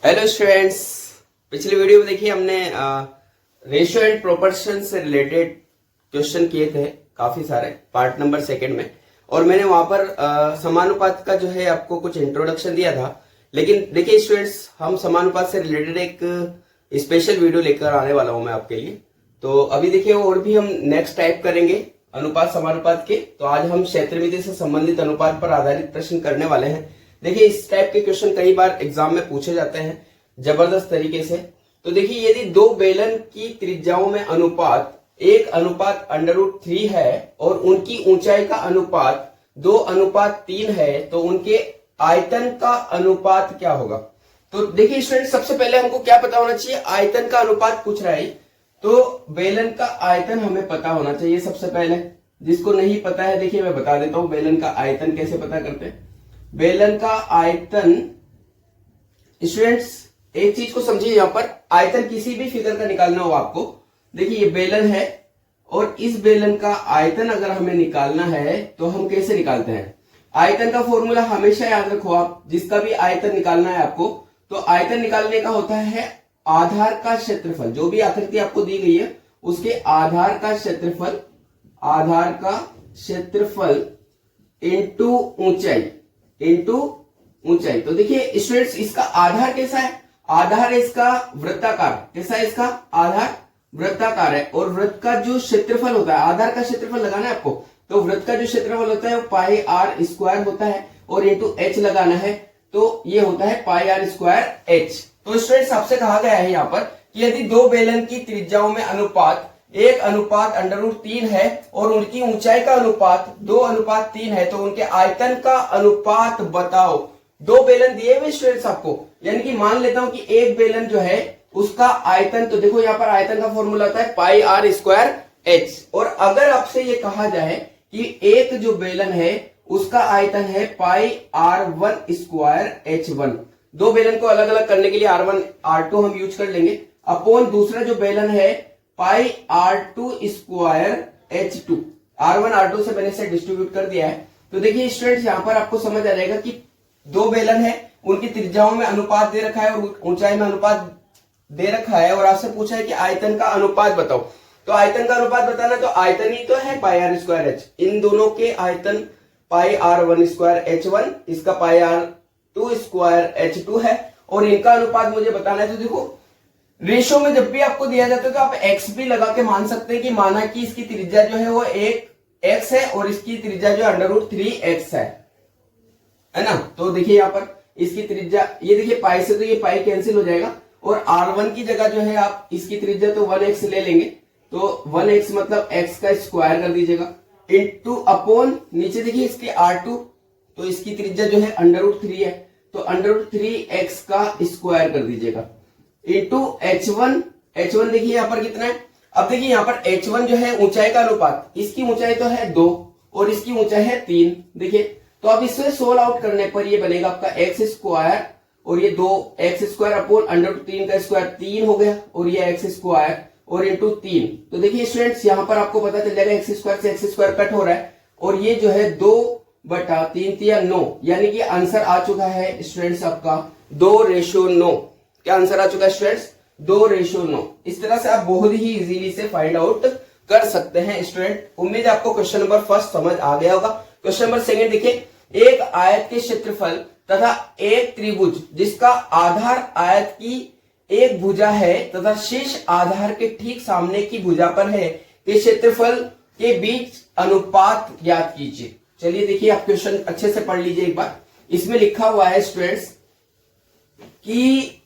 Hello students. पिछली video में देखिए हमने रेशियो एंड प्रोपोर्शन से रिलेटेड क्वेश्चन किए थे काफी सारे पार्ट नंबर सेकंड में, और मैंने वहां पर समानुपात का जो है आपको कुछ इंट्रोडक्शन दिया था। लेकिन देखिए स्टूडेंट्स, हम समानुपात से रिलेटेड एक स्पेशल वीडियो लेकर आने वाला हूं मैं आपके लिए। तो अभी देखिए और भी हम नेक्स्ट टाइप करेंगे अनुपात समानुपात के। तो आज हम क्षेत्रमिति से संबंधित अनुपात पर आधारित प्रश्न करने वाले हैं। देखिए इस टाइप के क्वेश्चन कई बार एग्जाम में पूछे जाते हैं जबरदस्त तरीके से। तो देखिए यदि दो बेलन की त्रिज्याओं में अनुपात 1:√3 है और उनकी ऊंचाई का अनुपात 2:3 है, तो उनके आयतन का अनुपात क्या होगा। तो देखिए स्टूडेंट, सबसे पहले हमको क्या पता होना चाहिए, आयतन का अनुपात पूछ रहा है तो बेलन का आयतन हमें पता होना चाहिए सबसे पहले। जिसको नहीं पता है देखिए मैं बता देता हूं बेलन का आयतन कैसे पता करते हैं। बेलन का आयतन स्टूडेंट्स, एक चीज को समझिए, यहां पर आयतन किसी भी फिगर का निकालना हो आपको, देखिए ये बेलन है और इस बेलन का आयतन अगर हमें निकालना है तो हम कैसे निकालते हैं। आयतन का फॉर्मूला हमेशा याद रखो आप, जिसका भी आयतन निकालना है आपको, तो आयतन निकालने का होता है आधार का क्षेत्रफल। जो भी आकृति आपको दी गई है उसके आधार का क्षेत्रफल, आधार का क्षेत्रफल इंटू ऊंचाई, इंटू ऊंचाई। तो देखिए स्टूडेंट्स, इसका आधार कैसा है, आधार इसका वृत्ताकार, कैसा है इसका आधार वृत्ताकार है। और वृत्त का जो क्षेत्रफल होता है, आधार का क्षेत्रफल लगाना है आपको, तो वृत्त का जो क्षेत्रफल होता है वो पाई आर स्क्वायर होता है और इंटू एच लगाना है, तो ये होता है पाई आर स्क्वायर एच। तो स्टूडेंट्स आपसे कहा गया है यहाँ पर कि यदि दो बेलन की त्रिज्याओं में अनुपात 1:√3 है और उनकी ऊंचाई का अनुपात 2:3 है, तो उनके आयतन का अनुपात बताओ। दो बेलन दिए हुए स्टूडेंट्स आपको, यानी कि मान लेता हूं कि एक बेलन जो है उसका आयतन, तो देखो यहाँ पर आयतन का फॉर्मूला होता है पाई आर स्क्वायर एच। और अगर आपसे ये कहा जाए कि एक जो बेलन है उसका आयतन है पाई R1 स्क्वायर H1, दो बेलन को अलग अलग करने के लिए R1 R2 हम यूज कर लेंगे, अपॉन दूसरा जो बेलन है पाई R2 square H2। R1 R2 से मैंने इसे डिस्ट्रीब्यूट कर दिया है। तो देखिए स्टूडेंट्स, यहां पर आपको समझ आ जाएगा कि दो बेलन है, उनकी त्रिज्याओं में अनुपात दे रखा है और ऊंचाई में अनुपात दे रखा है, और आपसे पूछा है कि आयतन का अनुपात बताओ। तो आयतन का अनुपात बताना, तो आयतन ही तो है पाई आर स्क्वायर एच, इन दोनों के आयतन पाई R1 स्क्वायर H1, इसका पाई R2 स्क्वायर H2 है, और इनका अनुपात मुझे बताना है। तो देखो रेशो में जब भी आपको दिया जाता है तो आप x भी लगा के मान सकते हैं कि माना कि इसकी त्रिज्या जो है वो एक x है और इसकी त्रिज्या जो √3x है ना। तो देखिए यहाँ पर इसकी त्रिज्या, ये देखिए पाई से तो ये पाई कैंसिल हो जाएगा, और R1 की जगह जो है आप इसकी त्रिज्या तो 1x ले लेंगे, तो 1x मतलब x का स्क्वायर कर दीजिएगा, इंटू अपॉन नीचे देखिए इसके R2, तो इसकी त्रिज्या जो है √3 है, तो √3x का स्क्वायर कर दीजिएगा, इंटू H1। H1 देखिए यहाँ पर कितना है, अब देखिए यहाँ पर H1 जो है ऊंचाई का अनुपात, इसकी ऊंचाई तो है 2 और इसकी ऊंचाई है 3। देखिए तो अब इससे सोल्व आउट करने पर ये बनेगा आपका x स्क्वायर, और ये 2x स्क्वायर अपॉन √3 का स्क्वायर 3 हो गया, और ये x स्क्वायर और इंटू 3। तो देखिए स्टूडेंट्स यहाँ पर आपको पता चल जाएगा x स्क्वायर से x स्क्वायर कट हो रहा है, और ये जो है 2/3 यानी कि आंसर आ चुका है स्टूडेंट्स आपका 2:9। क्या आंसर आ चुका है स्टूडेंट्स, 2:9। इस तरह से आप बहुत ही इजीली से फाइंड आउट कर सकते हैं स्टूडेंट। उम्मीद है आपको क्वेश्चन नंबर फर्स्ट समझ आ गया होगा। क्वेश्चन नंबर सेकंड देखिए, एक आयत के क्षेत्रफल तथा एक त्रिभुज जिसका आधार आयत की एक भुजा है तथा शेष आधार के ठीक सामने की भुजा पर है, के क्षेत्रफल के बीच अनुपात ज्ञात कीजिए। चलिए देखिए, आप क्वेश्चन अच्छे से पढ़ लीजिए एक बार। इसमें लिखा हुआ है स्टूडेंट्स कि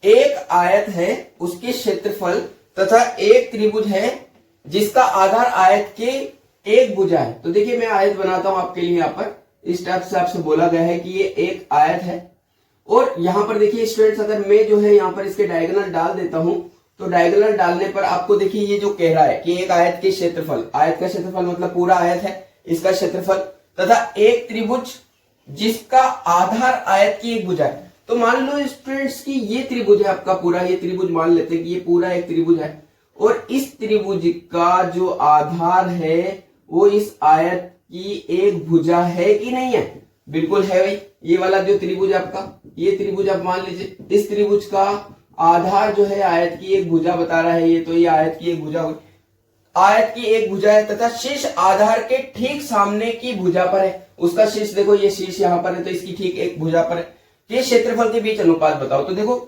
एक आयत है, उसके क्षेत्रफल तथा एक त्रिभुज है जिसका आधार आयत के एक भुजा है। तो देखिए मैं आयत बनाता हूं आपके लिए, यहाँ पर इस टाइप से आपसे बोला गया है कि ये एक आयत है, और यहां पर देखिए स्टूडेंट्स, अगर मैं जो है यहाँ पर इसके डायगोनल डाल देता हूं, तो डायगोनल डालने पर आपको देखिए ये जो कह रहा है कि एक आयत के क्षेत्रफल, आयत का क्षेत्रफल मतलब पूरा आयत है, इसका क्षेत्रफल तथा एक त्रिभुज जिसका आधार आयत की एक भुजा है। तो मान लो स्टूडेंट्स की ये त्रिभुज है आपका पूरा, ये त्रिभुज मान लेते हैं कि ये पूरा एक त्रिभुज है, और इस त्रिभुज का जो आधार है वो इस आयत की एक भुजा है कि नहीं है। बिल्कुल है भाई, ये वाला जो त्रिभुज आपका ये त्रिभुज आप मान लीजिए, इस त्रिभुज का आधार जो है आयत की एक भुजा बता रहा है ये, तो ये आयत की एक भुजा हुई, आयत की एक भुजा है तथा शीर्ष आधार के ठीक सामने की भुजा पर है। उसका शीर्ष देखो, ये शीर्ष यहां पर है तो इसकी ठीक एक भुजा पर है। ये क्षेत्रफल के बीच अनुपात बताओ। तो देखो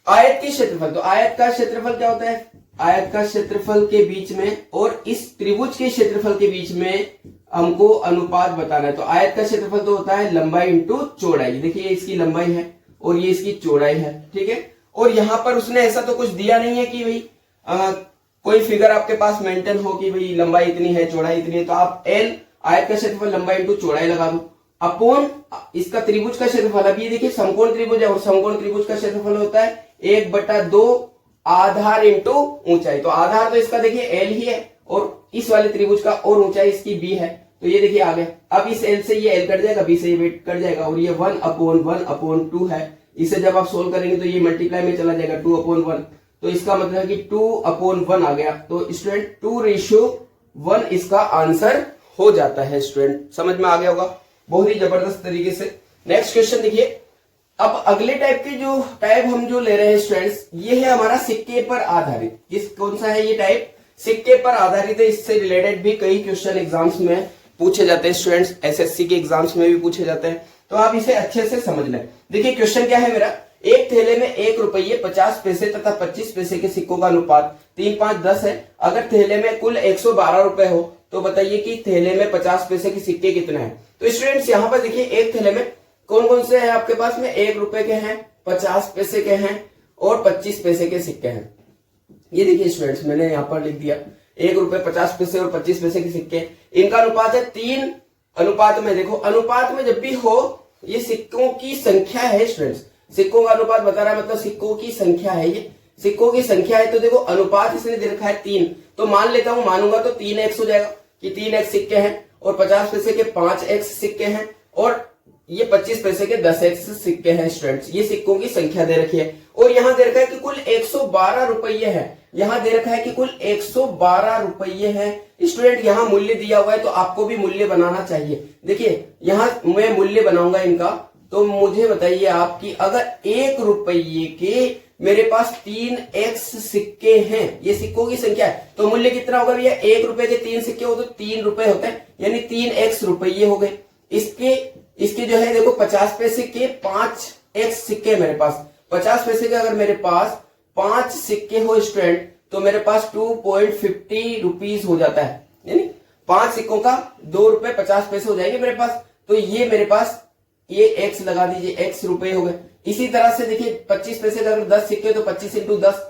आयत की क्षेत्रफल, तो आयत का क्षेत्रफल क्या होता है, आयत का क्षेत्रफल के बीच में और इस त्रिभुज के क्षेत्रफल के बीच में हमको अनुपात बताना है। तो आयत का क्षेत्रफल तो होता है लंबाई इंटू चौड़ाई। देखिए ये इसकी लंबाई है और ये इसकी चौड़ाई है, ठीक है। और यहां पर उसने ऐसा तो कुछ दिया नहीं है कि भाई कोई फिगर आपके पास मेंटेन हो कि भाई लंबाई इतनी है चौड़ाई इतनी है, तो आप एल आयत का क्षेत्रफल लंबाई इंटू चौड़ाई लगा दो अपॉन इसका त्रिभुज का क्षेत्रफल। अब ये देखिए समकोण त्रिभुज है और समकोण त्रिभुज का क्षेत्रफल होता है 1/2 आधार इंटू ऊंचाई। तो आधार तो इसका देखिए एल ही है और इस वाले त्रिभुज का और ऊंचाई इसकी बी है, तो ये देखिए आ गया। अब इस एल से ये एल कट जाएगा, बी से ये वेट कट जाएगा और ये 1/1/2 है। इसे जब आप सोल्व करेंगे तो ये मल्टीप्लाई में चला जाएगा 2/1, तो इसका मतलब है कि 2/1 आ गया। तो स्टूडेंट 2:1 इसका आंसर हो जाता है। स्टूडेंट समझ में आ गया होगा बहुत ही जबरदस्त तरीके से। नेक्स्ट क्वेश्चन देखिए, अब अगले टाइप हम जो ले रहे हैं स्टूडेंट्स, ये है हमारा सिक्के पर आधारित। कौन सा है ये टाइप, सिक्के पर आधारित है। इससे रिलेटेड भी कई क्वेश्चन एग्जाम्स में पूछे जाते हैं स्टूडेंट्स, एसएससी के एग्जाम्स में भी पूछे जाते हैं, तो आप इसे अच्छे से समझ लें। देखिए क्वेश्चन क्या है मेरा, एक थैले में 1 रुपये 50 पैसे तथा 25 पैसे के सिक्कों का अनुपात 3, 5, 10 है। अगर थैले में कुल 112 रुपए हो तो बताइए कि थैले में 50 पैसे के सिक्के कितने हैं। तो स्टूडेंट्स यहाँ पर देखिए एक थैले में कौन कौन से हैं आपके पास में, 1 रुपए के हैं, 50 पैसे के हैं और 25 पैसे के सिक्के हैं। ये देखिए स्टूडेंट्स मैंने यहाँ पर लिख दिया 1 रुपए 50 पैसे और 25 पैसे के सिक्के, इनका अनुपात है 3 अनुपात में। देखो अनुपात में जब भी हो ये सिक्कों की संख्या है स्टूडेंट्स, सिक्कों का अनुपात बता रहा है मतलब सिक्कों की संख्या है, ये सिक्कों की संख्या है। तो देखो अनुपात इसने दे रखा है 3, तो मान लेता हूं मानूंगा तो 3x हो जाएगा कि 3x सिक्के हैं और 50 पैसे के 5x सिक्के हैं और ये 25 पैसे के 10x सिक्के हैं स्टूडेंट्स। ये सिक्कों की संख्या दे रखी है और यहां दे रखा है कि कुल 112 रुपये है, यहां दे रखा है कि कुल 112 रुपये है। स्टूडेंट यहाँ मूल्य दिया हुआ है तो आपको भी मूल्य बनाना चाहिए। देखिए यहां मैं मूल्य बनाऊंगा इनका, तो मुझे बताइए आपकी अगर 1 रुपये के मेरे पास 3x सिक्के हैं, ये सिक्कों की संख्या है, तो मूल्य कितना होगा भैया, 1 रुपए के 3 सिक्के हो तो 3 रुपए होते हैं, यानी 3x रुपये हो गए। इसके जो है देखो 50 पैसे के 5x सिक्के मेरे पास, 50 पैसे के अगर मेरे पास 5 सिक्के हो स्टूडेंट तो मेरे पास 2.50 रुपीज हो जाता है, यानी 5 सिक्कों का 2 रुपए 50 पैसे हो जाएंगे मेरे पास। तो ये मेरे पास ये x लगा दीजिए, x रुपए हो गए। इसी तरह से देखिए 25 पैसे का अगर 10 सिक्के तो 25 इंटू 10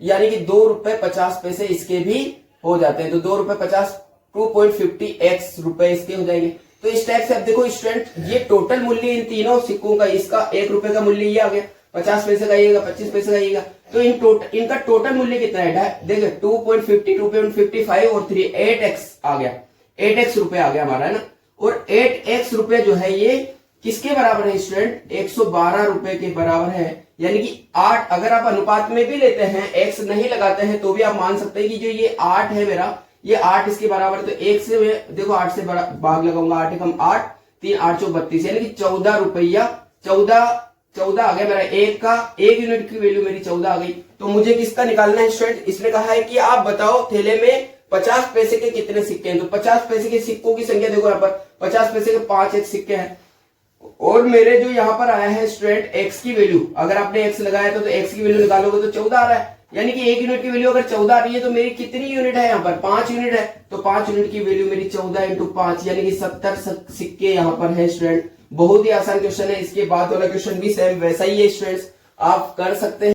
यानी कि 2 रुपए 50 पैसे इसके भी हो जाते हैं, तो 2 रुपए 50 2.50x रुपए इसके हो जाएंगे। तो इस टाइप से अब देखो स्टूडेंट ये टोटल मूल्य इन तीनों सिक्कों का, इसका 1 रुपए का मूल्य ये आ गया, 50 पैसे का ये, 25 पैसे का ये, तो इनका टोटल मूल्य कितना है, देखिए 2.50 2.55 और 3 8x आ गया, 8x रुपए आ गया हमारा, है ना। और 8x रुपए जो है ये किसके बराबर है स्टूडेंट, 112 रुपए के बराबर है, यानी कि 8। अगर आप अनुपात में भी लेते हैं, x नहीं लगाते हैं तो भी आप मान सकते हैं कि जो ये 8 है मेरा, ये 8 इसके बराबर है। तो 1 से मैं देखो 8 से भाग लगाऊंगा, 8 एकम 8, 3 8 चौ 32, यानी कि 14 रुपया, 14 आ गया मेरा, एक यूनिट की वैल्यू मेरी 14 आ गई। तो मुझे किसका निकालना है स्टूडेंट, इसने कहा है कि आप बताओ थैले में 50 पैसे के कितने सिक्के हैं। तो 50 पैसे के सिक्कों की संख्या देखो यहाँ पर 50 पैसे के 5x सिक्के हैं और मेरे जो यहाँ पर आया है स्टूडेंट x की वैल्यू, अगर आपने x लगाया तो x की वैल्यू निकालोगे तो 14 आ रहा है, यानी कि 1 यूनिट की वैल्यू अगर 14 आ रही है तो मेरी कितनी यूनिट है यहाँ पर, 5 यूनिट है। तो 5 यूनिट की वैल्यू मेरी 14 इंटू 5 यानी कि 70 सिक्के यहाँ पर है स्टूडेंट। बहुत ही आसान क्वेश्चन है, इसके बाद वाला क्वेश्चन भी सेम वैसा ही है स्टूडेंट्स, आप कर सकते हैं।